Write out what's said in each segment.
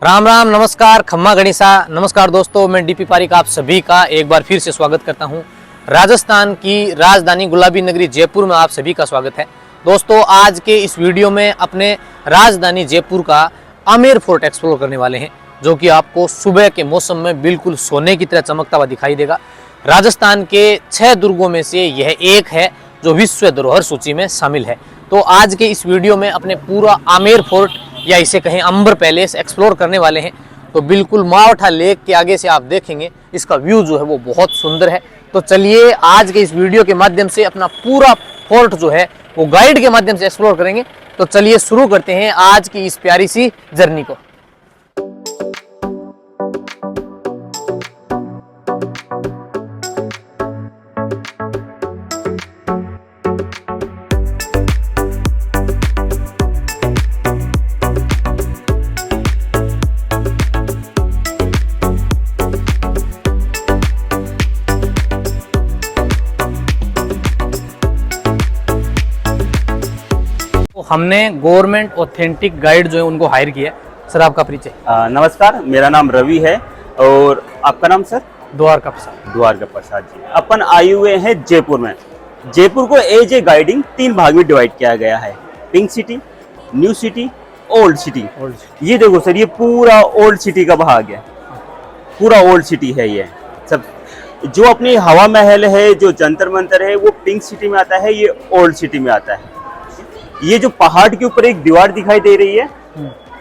राम राम, नमस्कार, खम्मा गणिसा। नमस्कार दोस्तों, मैं डीपी पारिक आप सभी का एक बार फिर से स्वागत करता हूं। राजस्थान की राजधानी गुलाबी नगरी जयपुर में आप सभी का स्वागत है। दोस्तों, आज के इस वीडियो में अपने राजधानी जयपुर का आमेर फोर्ट एक्सप्लोर करने वाले हैं, जो कि आपको सुबह के मौसम में बिल्कुल सोने की तरह चमकता हुआ दिखाई देगा। राजस्थान के 6 दुर्गों में से यह एक है जो विश्व धरोहर सूची में शामिल है। तो आज के इस वीडियो में अपने पूरा आमेर फोर्ट या इसे कहें अंबर पैलेस एक्सप्लोर करने वाले हैं। तो बिल्कुल मावठा लेक के आगे से आप देखेंगे इसका व्यू जो है वो बहुत सुंदर है। तो चलिए आज के इस वीडियो के माध्यम से अपना पूरा फोर्ट जो है वो गाइड के माध्यम से एक्सप्लोर करेंगे। तो चलिए शुरू करते हैं आज की इस प्यारी सी जर्नी को। हमने गवर्नमेंट ऑथेंटिक गाइड जो है उनको हायर किया है। सर, आपका परिचय। नमस्कार, मेरा नाम रवि है और आपका नाम सर? द्वारका प्रसाद। द्वारका प्रसाद जी। अपन आए हुए हैं जयपुर में। जयपुर को एज ए गाइडिंग 3 भाग में डिवाइड किया गया है, pink city, new city, old city. ये देखो सर, ये पूरा ओल्ड सिटी का भाग है, पूरा ओल्ड सिटी है। ये सब जो अपनी हवा महल है, जो जंतर मंतर है, वो पिंक सिटी में आता है, ये ओल्ड सिटी में आता है। ये जो पहाड़ के ऊपर एक दीवार दिखाई दे रही है,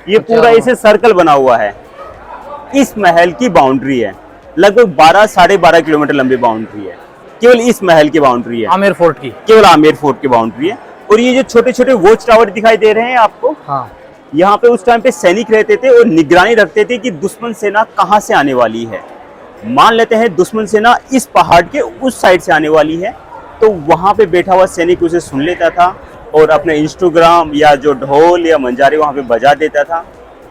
ये पूरा इसे सर्कल बना हुआ है। इस महल की बाउंड्री है, लगभग 12-12.5 किलोमीटर लंबी बाउंड्री है। केवल इस महल की बाउंड्री है, आमेर फोर्ट की, केवल आमेर फोर्ट की बाउंड्री है। और ये जो छोटे छोटे वॉच टावर दिखाई दे रहे हैं आपको, हाँ, यहाँ पे उस टाइम पे सैनिक रहते थे और निगरानी रखते थे कि दुश्मन सेना कहाँ से आने वाली है। मान लेते हैं दुश्मन सेना इस पहाड़ के उस साइड से आने वाली है, तो वहां पे बैठा हुआ सैनिक उसे सुन लेता था और अपने इंस्टाग्राम या जो ढोल या मंजारे वहाँ पे बजा देता था।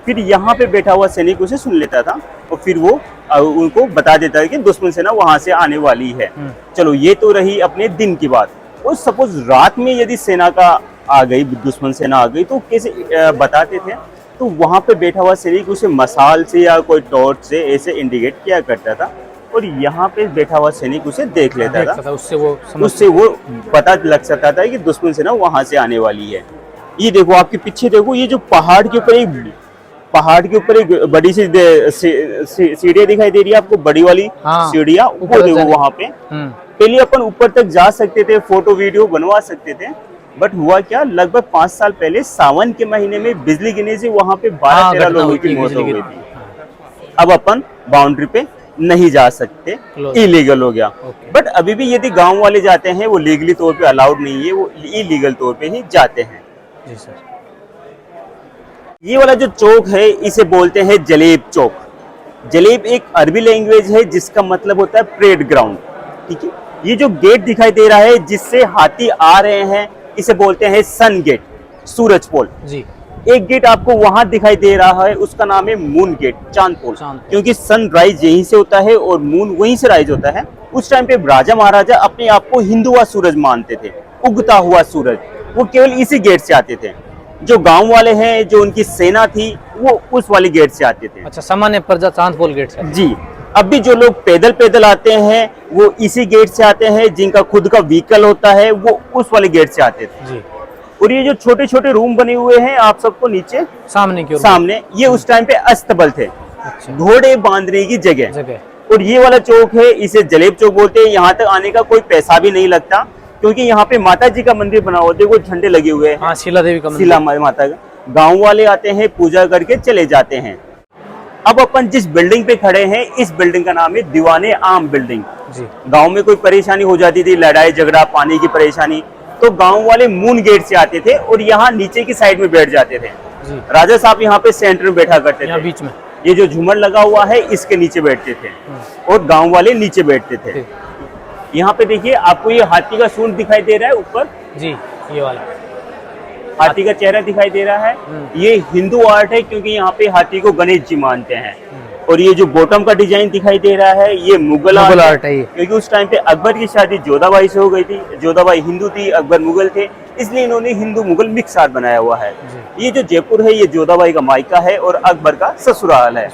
फिर यहाँ पे बैठा हुआ सैनिक उसे सुन लेता था और फिर वो उनको बता देता है कि दुश्मन सेना वहाँ से आने वाली है। चलो, ये तो रही अपने दिन की बात। और सपोज रात में यदि सेना का आ गई, दुश्मन सेना आ गई, तो कैसे बताते थे? तो वहाँ पे बैठा हुआ सैनिक उसे मसाल से या कोई टॉर्च से ऐसे इंडिकेट किया करता था और यहाँ पे बैठा हुआ सैनिक उसे देख लेता था। उससे वो पता लग सकता था कि दुश्मन सेना वहां से आने वाली है। ये देखो, आपके पीछे देखो, ये जो पहाड़ के ऊपर एक बड़ी सी सीढ़ियाँ दिखाई दे रही है आपको, बड़ी वाली सीढ़ियाँ, वो देखो वहां पे। पहले अपन ऊपर तक जा सकते थे, फोटो वीडियो बनवा सकते थे, बट हुआ क्या, लगभग 5 साल पहले सावन के महीने में बिजली गिरने से वहां पे 12-13 लोगों की मौत हो गई थी। अब अपन बाउंड्री पे नहीं जा सकते, इलीगल हो गया। बट अभी भी यदि गांव वाले जाते हैं, वो लीगली तौर पे अलाउड नहीं है, वो इलीगल तौर पे ही जाते हैं। जी सर। ये वाला जो चौक है इसे बोलते हैं जलेब चौक। जलेब एक अरबी लैंग्वेज है जिसका मतलब होता है परेड ग्राउंड। ठीक है, ये जो गेट दिखाई दे रहा है जिससे हाथी आ रहे हैं, इसे बोलते हैं सन गेट, सूरज पोल जी। एक गेट आपको वहां दिखाई दे रहा है, उसका नाम है मून गेट, चांद पोल, क्योंकि सन राइज यहीं से होता है और मून वहीं से राइज होता है। उस टाइम पे राजा महाराजा अपने आप को हिंदुआ सूरज मानते थे, उगता हुआ सूरज, वो केवल इसी गेट से आते थे। जो गांव वाले हैं, जो उनकी सेना थी, वो उस वाले गेट से आते थे। अच्छा, सामान्य प्रजा चांद पोल गेट से जी। अब भी जो लोग पैदल पैदल आते हैं वो इसी गेट से आते हैं, जिनका खुद का व्हीकल होता है वो उस वाले गेट से आते थे जी। और ये जो छोटे छोटे रूम बने हुए हैं आप सबको नीचे सामने की ओर, सामने, ये उस टाइम पे अस्तबल थे। अच्छा। घोड़े बांधने की जगह। और ये वाला चौक है, इसे जलेब चौक बोलते हैं। यहाँ तक आने का कोई पैसा भी नहीं लगता, क्योंकि यहाँ पे माता जी का मंदिर बना हुआ, देखो झंडे लगे हुए हैं। शीला देवी का मंदिर, शीला माता का। गाँव वाले आते हैं, पूजा करके चले जाते हैं। अब अपन जिस बिल्डिंग पे खड़े हैं, इस बिल्डिंग का नाम है दीवाने आम बिल्डिंग जी। गाँव में कोई परेशानी हो जाती थी, लड़ाई झगड़ा, पानी की परेशानी, तो गांव वाले मून गेट से आते थे और यहाँ नीचे की साइड में बैठ जाते थे जी। राजा साहब यहाँ पे सेंटर में बैठा करते थे, बीच में। ये जो झूमर लगा हुआ है इसके नीचे बैठते थे और गांव वाले नीचे बैठते थे। यहाँ पे देखिए, आपको ये हाथी का सूंड दिखाई दे रहा है ऊपर जी, ये वाला हाथी का चेहरा दिखाई दे रहा है। ये हिंदू आर्ट है, क्योंकि यहाँ पे हाथी को गणेश जी मानते हैं। और ये जो बॉटम का डिजाइन दिखाई दे रहा है, ये मुगल आर्ट है, क्योंकि उस टाइम पे अकबर की शादी जोधाबाई से हो गई थी। जोधाबाई हिंदू थी, अकबर मुगल थे, इसलिए इन्होंने हिंदू मुगल मिक्स आर्ट बनाया हुआ है। जी। ये जो जयपुर है ये जोधाबाई का मायका है और अकबर का ससुराल है।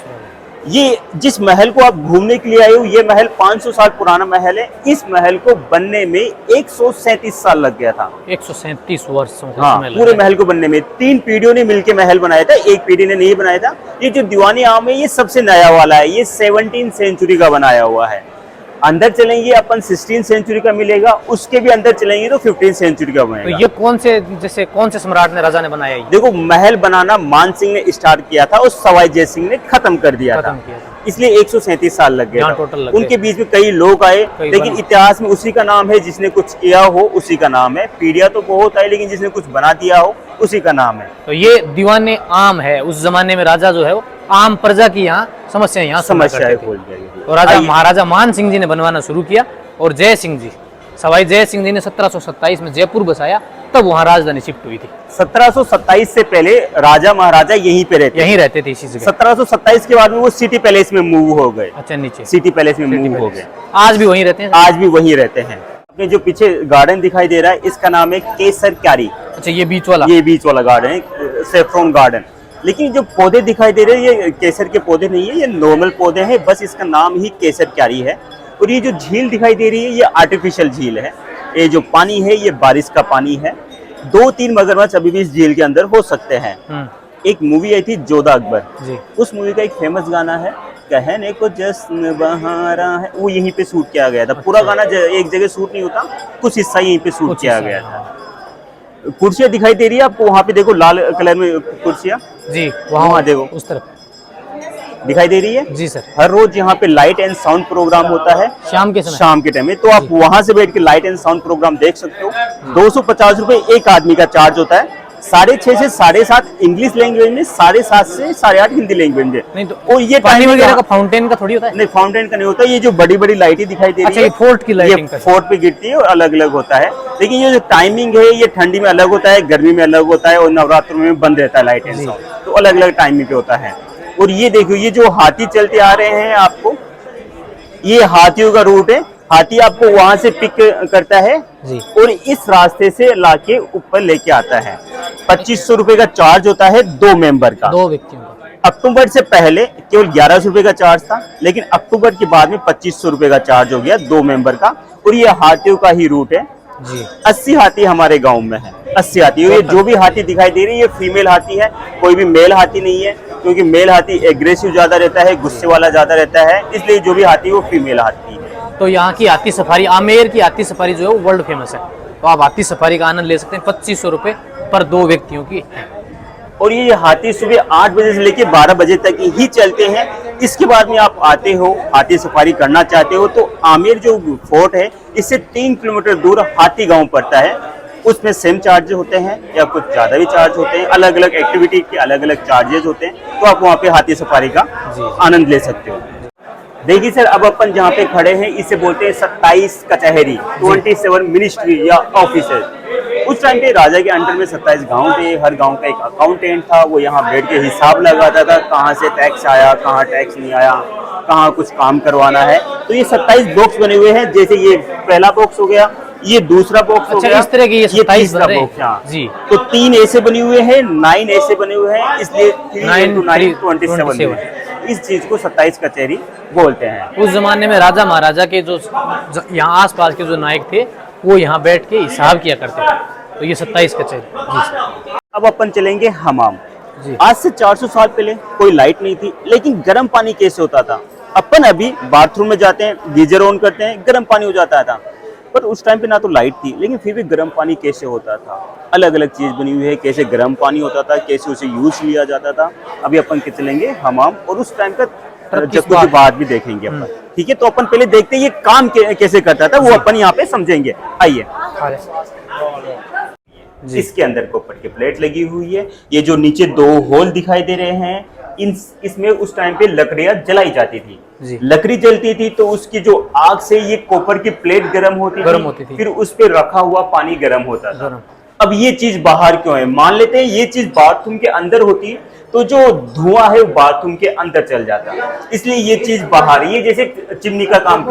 ये जिस महल को आप घूमने के लिए आए हो, ये महल 500 साल पुराना महल है। इस महल को बनने में 137 साल लग गया था। 137 वर्षों का हाँ, समय लगा पूरे है। महल को बनने में 3 पीढ़ियों ने मिलकर महल बनाया था, एक पीढ़ी ने नहीं बनाया था। ये जो दीवानी आम है ये सबसे नया वाला है, ये 17वीं सेंचुरी का बनाया हुआ है। अंदर चलेंगे अपन 16वीं सेंचुरी का मिलेगा, उसके भी अंदर चलेंगे तो 15वीं सेंचुरी का तो बनेगा। ये कौन से सम्राट ने, राजा ने बनाया ये? देखो, महल बनाना मान सिंह ने स्टार्ट किया था और सवाई जय सिंह ने खत्म कर दिया खत्म था, किया था। इसलिए 137 साल लग गए यहाँ था। टोटल लग गए। उनके बीच में कई लोग आए, कई लेकिन बने। इतिहास में उसी का नाम है जिसने कुछ किया हो, उसी का नाम है। पीढ़ियां तो बहुत है, लेकिन जिसने कुछ बना दिया हो उसी का नाम है। तो ये दीवाने आम है। उस जमाने में राजा जो है वो आम प्रजा की यहाँ समस्या यहाँ सुना समस्या करते थे। खोल जाएगी। तो राजा आइए। महाराजा मान सिंह जी ने बनवाना शुरू किया और जय सिंह जी, सवाई जय सिंह जी ने 1727 में जयपुर बसाया, तब वहाँ राजधानी शिफ्ट हुई थी। 1727 से पहले राजा महाराजा यहीं पे रहते, यहीं रहते थे इसी जगह। 1727 के बाद में वो सिटी पैलेस में मूव हो गए, अच्छा, नीचे सिटी पैलेस में सिटी मूव हो पैलेस। गए। आज भी वहीं रहते हैं। आज भी वहीं रहते हैं। अपने जो पीछे गार्डन दिखाई दे रहा है इसका नाम है केसर क्यारी। अच्छा, ये बीच वाला। ये बीच वाला गार्डन है, सेफ्रॉन गार्डन। लेकिन जो पौधे दिखाई दे रहे हैं ये केसर के पौधे नहीं है, ये नॉर्मल पौधे हैं, बस इसका नाम ही केसर क्यारी है। और ये जो झील दिखाई दे रही है ये आर्टिफिशियल झील है। ये जो पानी है ये बारिश का पानी है। 2-3 मगरमच्छ अभी भी इस झील के अंदर हो सकते हैं। एक मूवी आई थी जोधा अकबर जी। उस मूवी का एक फेमस गाना है, कहने को जश्न बहारा है, वो यहीं पे शूट किया गया था। पूरा गाना एक जगह शूट नहीं होता, कुछ हिस्सा यहीं पे शूट किया गया था। कुर्सियां दिखाई दे रही है आपको, वहाँ पे देखो लाल कलर में कुर्सियां, जी, वहाँ देखो उस तरफ दिखाई दे रही है। जी सर। हर रोज यहाँ पे लाइट एंड साउंड प्रोग्राम होता है शाम के समय। शाम के टाइम में, तो आप वहां से बैठ के लाइट एंड साउंड प्रोग्राम देख सकते हो। 250 रुपए एक आदमी का चार्ज होता है। 6:30 से 7:30 इंग्लिश लैंग्वेज में, 7:30 से 8:30 हिंदी लैंग्वेज में। नहीं तो और ये पानी timing वगैरह का फाउंटेन का थोड़ी होता है? नहीं, फाउंटेन का नहीं होता। ये जो बड़ी बड़ी लाइटें दिखाई दे रही अच्छा, है ये फोर्ट की लाइटिंग ये फोर्ट पे गिरती है और अलग अलग होता है। लेकिन ये जो टाइमिंग है ये ठंडी में अलग होता है, गर्मी में अलग होता है और नवरात्रों में बंद रहता है लाइट एंड जी। साउंड, तो अलग अलग टाइमिंग पे होता है। और ये देखो, ये जो हाथी चलते आ रहे हैं आपको, ये हाथियों का रूट है। हाथी आपको वहां से पिक करता है जी। और इस रास्ते से लाके ऊपर लेके आता है। 2500 रुपए का चार्ज होता है 2 मेंबर का। 2 व्यक्तियों का। अक्टूबर से पहले केवल 1100 रुपए का चार्ज था, लेकिन अक्टूबर के बाद में 2500 रुपए का चार्ज हो गया 2 मेंबर का। और ये हाथियों का ही रूट है जी। 80 हाथी हमारे गांव में है। 80 हाथी। ये जो भी हाथी दिखाई दे रही है ये फीमेल हाथी है, कोई भी मेल हाथी नहीं है, क्योंकि मेल हाथी एग्रेसिव ज्यादा रहता है, गुस्से वाला ज्यादा रहता है, इसलिए जो भी हाथी है वो फीमेल हाथी है। तो यहाँ की हाथी सफारी, आमेर की हाथी सफारी जो है वो वर्ल्ड फेमस है। तो आप हाथी सफारी का आनंद ले सकते हैं। 2500 रुपए पर 2 व्यक्तियों की है। और ये हाथी सुबह 8 बजे से लेके 12 बजे तक ही चलते हैं। इसके बाद में आप आते हो, हाथी सफारी करना चाहते हो, तो आमेर जो फोर्ट है इससे 3 किलोमीटर दूर हाथी गांव पड़ता है। उसमें सेम चार्ज होते हैं या कुछ ज्यादा भी चार्ज होते हैं, अलग अलग एक्टिविटी के अलग अलग चार्जेस होते हैं। तो आप वहाँ पे हाथी सफारी का आनंद ले सकते हो। देखिए सर, अब अपन जहाँ पे खड़े हैं इसे बोलते हैं 27 कचहरी, 27 मिनिस्ट्री या ऑफिसर। उस टाइम पे राजा के अंडर में 27 गांव थे। हर गांव का एक अकाउंटेंट था, वो यहाँ बैठ के हिसाब लगाता था, कहाँ से टैक्स आया, कहाँ टैक्स नहीं आया, कहाँ कुछ काम करवाना है। तो ये 27 बॉक्स बने हुए हैं। जैसे ये पहला बॉक्स हो गया, ये दूसरा बॉक्स हो गया, इस तरह के ये 27 तीसरा बन रहे हैं। बॉक्स। हाँ जी। तो 3 ऐसे बने हुए हैं, 9 ऐसे बने हुए हैं, इसलिए 3 into 9 27 इस चीज को 27 कचहरी बोलते हैं। उस जमाने में राजा महाराजा के जो यहाँ आसपास के जो नायक थे वो यहाँ बैठ के हिसाब किया करते थे। तो ये 27 कचहरी। जी सर। अब अपन चलेंगे हमाम। जी। आज से 400 साल पहले कोई लाइट नहीं थी, लेकिन गर्म पानी कैसे होता था? अपन अभी बाथरूम में जाते हैं, गीजर ऑन करते हैं, गर्म पानी हो जाता था। पर उस टाइम पे ना तो लाइट थी, लेकिन फिर भी गर्म पानी कैसे होता था? अलग अलग चीज बनी हुई है, कैसे गर्म पानी होता था, कैसे उसे यूज लिया जाता था। अभी अपन के चलेंगे हमाम और उस टाइम का जब कुछ बात भी देखेंगे अपन। ठीक है, तो अपन पहले देखते हैं ये काम कैसे करता था, वो अपन यहाँ पे समझेंगे। आइए। इसके अंदर कॉपर की प्लेट लगी हुई है। ये जो नीचे 2 होल दिखाई दे रहे हैं, इसमें उस टाइम पे लकड़ियां जलाई जाती थी। लकड़ी जलती थी तो उसकी जो आग से ये कॉपर की प्लेट गर्म होती थी। फिर उस पे रखा हुआ पानी गर्म होता था। अब ये चीज बाहर क्यों है? मान लेते हैं ये चीज बाथरूम के अंदर होती, तो जो धुआं है वो बाथरूम के अंदर चल जाता है, इसलिए ये चीज बाहर, ये जैसे चिमनी का काम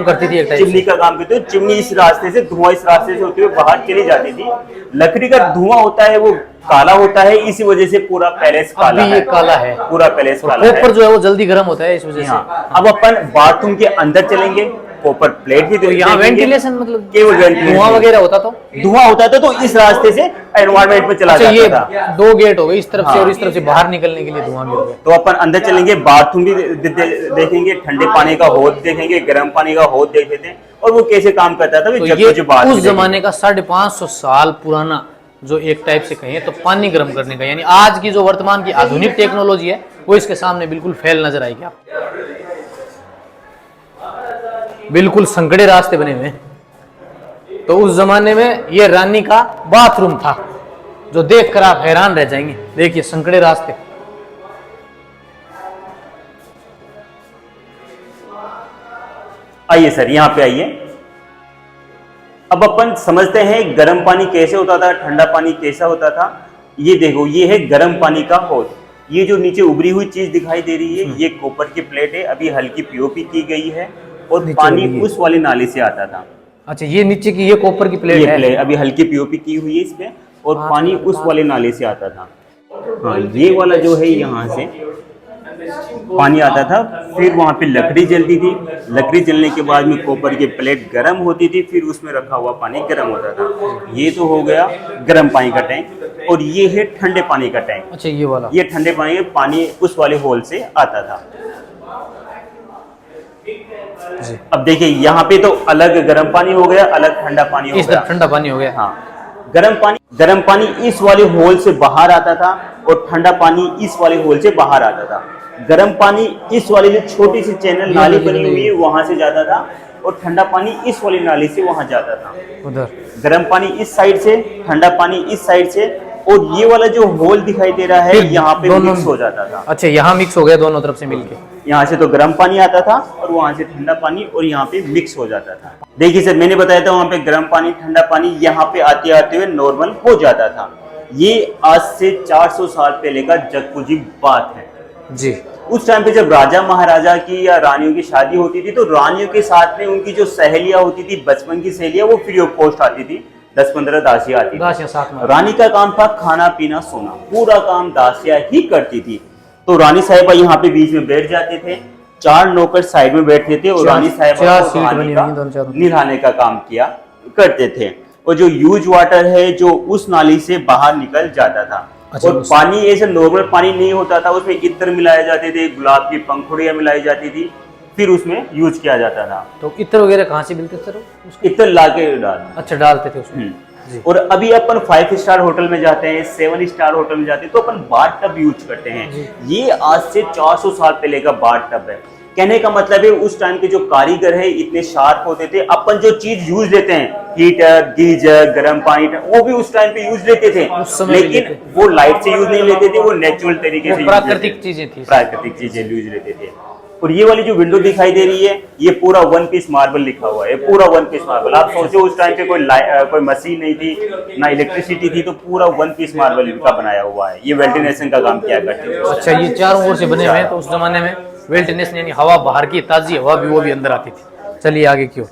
करती थी एक टाइप चिमनी का काम करती है। चिमनी इस रास्ते से, धुआं इस रास्ते से होते हुए बाहर चली जाती थी। लकड़ी का धुआं होता है वो काला होता है, इसी वजह से पूरा पैलेस काला है, काला है, पूरा पैलेस काला है। कॉपर जो है वो जल्दी गर्म होता है इस वजह से। अब अपन बाथरूम के अंदर चलेंगे, कॉपर प्लेट भी, तो यहाँ वेंटिलेशन मतलब केवल धुआं वगैरह होता धुआं होता था तो इस रास्ते से एनवायरमेंट में चला जाता था। दो गेट हो गए, इस तरफ से और इस तरफ से बाहर निकलने के लिए धुआं भी हो गया। तो अपन अंदर चलेंगे, बाथरूम भी देखेंगे, ठंडे पानी का हौद देखेंगे, गर्म पानी का हौद देख लेते हैं और वो कैसे काम करता था। तो ये उस जमाने का 550 साल पुराना जो एक टाइप से कहें तो पानी गर्म करने का, यानी आज की जो वर्तमान की आधुनिक टेक्नोलॉजी है वो इसके सामने बिल्कुल फेल नजर आएगी। आप बिल्कुल संकड़े रास्ते बने हुए हैं। तो उस जमाने में ये रानी का बाथरूम था, जो देखकर आप हैरान रह जाएंगे। देखिए संकड़े रास्ते। आइए सर, यहाँ पे आइए। अब अपन समझते हैं गर्म पानी कैसे होता था, ठंडा पानी कैसा होता था। ये देखो, ये है गर्म पानी का हौद। ये जो नीचे उभरी हुई चीज दिखाई दे रही है, ये कॉपर की प्लेट है, अभी हल्की पीओपी की गई है और पानी उस वाले नाले से आता था। अच्छा, ये नीचे की ये कॉपर की प्लेट है, अभी हल्की पीओपी की हुई है इसमें और पानी उस वाले नाले से आता था। हाँ, ये वाला जो है यहाँ से पानी आता था, फिर वहाँ पे लकड़ी जलती थी। लकड़ी जलने के बाद में कॉपर की प्लेट गर्म होती थी, फिर उसमें रखा हुआ पानी गर्म होता था। ये तो हो गया गर्म पानी का टैंक और ये है ठंडे पानी का टैंक। अच्छा, ये वाला, ये ठंडे पानी उस वाले होल से आता था। अब देखिए यहाँ पे तो अलग गर्म पानी हो गया, अलग ठंडा पानी हो गया। ठंडा पानी हो गया। हाँ, गर्म पानी इस वाले होल से बाहर आता था और ठंडा पानी इस वाले होल से बाहर आता था। गर्म पानी इस वाली जो छोटी सी चैनल नाली बनी हुई है वहां से जाता था और ठंडा पानी इस वाली नाली से वहां जाता था। उधर गर्म पानी इस साइड से, ठंडा पानी इस साइड से, और ये वाला जो होल दिखाई दे रहा है यहाँ पे मिक्स हो जाता था। अच्छा, यहाँ मिक्स हो गया दोनों तरफ से मिलके। यहाँ से तो गर्म पानी आता था और वहां से ठंडा पानी और यहाँ पे मिक्स हो जाता था। देखिए सर, मैंने बताया था वहां पे गर्म पानी ठंडा पानी यहाँ पे आते आते हुए नॉर्मल हो जाता था। ये आज से 400 साल पहले का जगपुजी बात है जी। उस टाइम पे जब राजा महाराजा की या रानियों की शादी होती थी तो रानियों के साथ में उनकी जो सहेलियां होती थी, बचपन की सहेलियां, वो फ्री ऑफ कॉस्ट आती थी। 10-15 दासियां आती थी। रानी का काम था खाना पीना सोना, पूरा काम दासियां ही करती थी। तो रानी साहिबा यहाँ पे बीच में बैठ जाते थे, 4 नौकर साइड में बैठते थे और रानी साहिबा निहाने का काम किया करते थे। और जो यूज वाटर है जो उस नाली से बाहर निकल जाता था। अच्छा, और पानी ऐसे नॉर्मल पानी नहीं होता था, उसमें इत्र मिलाए जाते थे, गुलाब की पंखुड़ियां मिलाई जाती थी, फिर उसमें यूज किया जाता था। तो इत्र वगैरह कहाँ से मिलते थे? इत्र लाके डाल, अच्छा, डालते थे उसमें। और अभी अपन 5 स्टार होटल में जाते हैं, 7 स्टार होटल में जाते हैं तो अपन बाथ टब यूज करते हैं। ये आज से 400 साल पहले का बाथ टब है। कहने का मतलब है उस टाइम के जो कारीगर है इतने शार्प होते थे। अपन जो चीज यूज लेते हैं, हीटर, गीजर, गर्म पानी, वो भी उस टाइम पे यूज लेते थे, लेकिन वो लाइट से यूज नहीं लेते थे, वो नेचुरल तरीके से प्राकृतिक चीजें थी, प्राकृतिक चीजें यूज लेते थे। और ये वाली जो विंडो दिखाई दे रही है, ये पूरा 1 पीस मार्बल लिखा हुआ है, पूरा 1 पीस मार्बल। आप सोचो उस टाइम पे कोई मशीन नहीं थी, ना इलेक्ट्रिसिटी थी, तो पूरा 1 पीस मार्बल का बनाया हुआ है। ये वेंटिलेशन का काम किया करते थे। अच्छा, ये चारों ओर से बने हुए हैं, तो उस जमाने में वेंटिलेशन यानी हवा बाहर की ताजी हवा भी वो भी अंदर आती थी। चलिए आगे क्यों।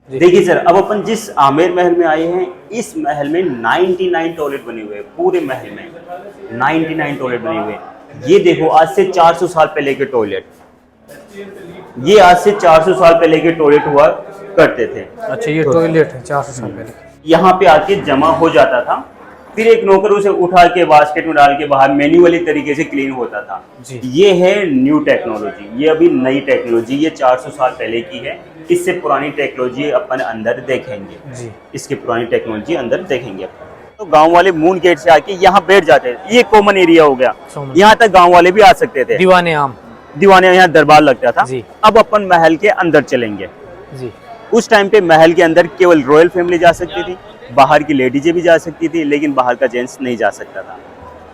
देखिए सर, अब अपन जिस आमेर महल में आए हैं, इस महल में 99 टॉयलेट बने हुए हैं। पूरे महल में 99 टॉयलेट बने हुए हैं। ये देखो, आज से 400 साल पहले के टॉयलेट, ये आज से 400 साल पहले के टॉयलेट हुआ करते थे। अच्छा, ये टॉयलेट है 400 साल पहले। यहाँ पे आके जमा हो जाता था, फिर एक नौकर उसे उठा के बास्केट में डाल के बाहर मैन्युअली तरीके से क्लीन होता था। ये है न्यू टेक्नोलॉजी, ये अभी नई टेक्नोलॉजी, ये 400 साल पहले की है। इससे पुरानी टेक्नोलॉजी अपन अंदर देखेंगे जी। इसकी पुरानी टेक्नोलॉजी अंदर देखेंगे अपन। तो गांव वाले मून गेट से आके यहाँ बैठ जाते हैं। ये कॉमन एरिया हो गया, यहाँ तक गांव वाले भी आ सकते थे। दीवाने यहाँ दरबार लगता था। अब अपन महल के अंदर चलेंगे जी। उस टाइम पे महल के अंदर केवल रॉयल फैमिली जा सकती थी, बाहर की लेडीजें भी जा सकती थी, लेकिन बाहर का जेंट्स नहीं जा सकता था।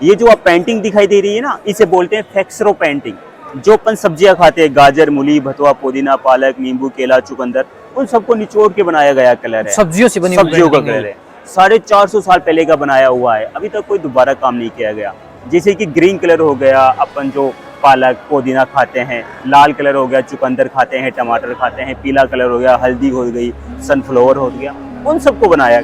ये जो आप पेंटिंग दिखाई दे रही है ना, इसे बोलते हैं फ्लेक्सरो पेंटिंग। जो अपन सब्जियां खाते हैं, गाजर, मूली, भतवा, पुदीना, पालक, नींबू, केला, चुकंदर, उन सबको निचोड़ के बनाया गया कलर है। सब्जियों से बनी सब्जियों का कलर है। 450 साल पहले का बनाया हुआ है, अभी तक कोई दोबारा काम नहीं किया गया। जैसे कि ग्रीन कलर हो गया, अपन जो पालक पुदीना खाते हैं, लाल कलर हो गया चुकंदर खाते हैं, टमाटर खाते हैं, पीला कलर हो गया हल्दी हो गई, सनफ्लावर हो गया, उन सबको बनाया।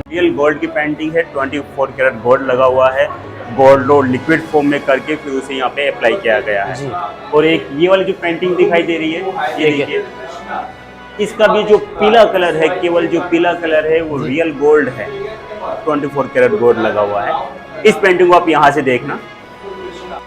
रियल गोल्ड की पेंटिंग है, 24 कैरेट गोल्ड लगा हुआ है, गोल्ड और लिक्विड फॉर्म में करके फिर उसे यहाँ पे अप्लाई किया गया है। और एक ये वाली जो पेंटिंग दिखाई दे रही है, ये देखिए, इसका भी जो पीला कलर है, केवल जो पीला कलर है वो रियल गोल्ड है, 24 कैरेट गोल्ड लगा हुआ है। इस पेंटिंग को आप यहाँ से देखना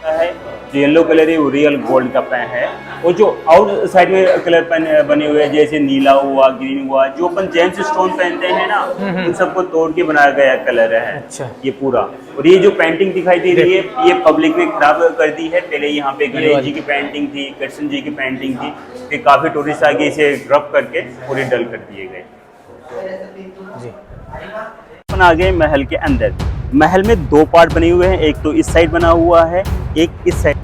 है, जो येलो कलर है वो रियल गोल्ड का पेन है, और जो आउट साइड में कलर पेन बने हुए हैं जैसे नीला हुआ, ग्रीन हुआ, जो अपन जेम्स स्टोन पहनते हैं ना, उन सबको तोड़ के बनाया गया कलर है। अच्छा। ये पूरा, और ये जो पेंटिंग दिखाई दे रही है ये पब्लिक ने खराब कर दी है। पहले यहाँ पे गणेश जी की पेंटिंग थी, कृष्ण जी की पेंटिंग थी, फिर काफी टूरिस्ट आगे इसे रब करके पूरे डल कर दिए गए। जी। अपन आ गए महल के अंदर। महल में दो पार्ट बने हुए हैं, एक तो इस साइड बना हुआ है, एक इस साइड।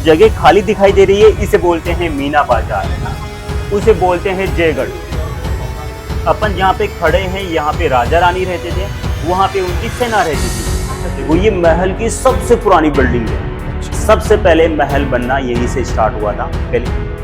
जगह खाली दिखाई दे रही है, इसे बोलते हैं मीना बाजार, उसे बोलते हैं जयगढ़। अपन जहाँ पे खड़े हैं यहाँ पे राजा रानी रहते थे, वहाँ पे उनकी सेना रहती थी। वो ये महल की सबसे पुरानी बिल्डिंग है। सबसे पहले महल बनना यहीं से स्टार्ट हुआ था। पहले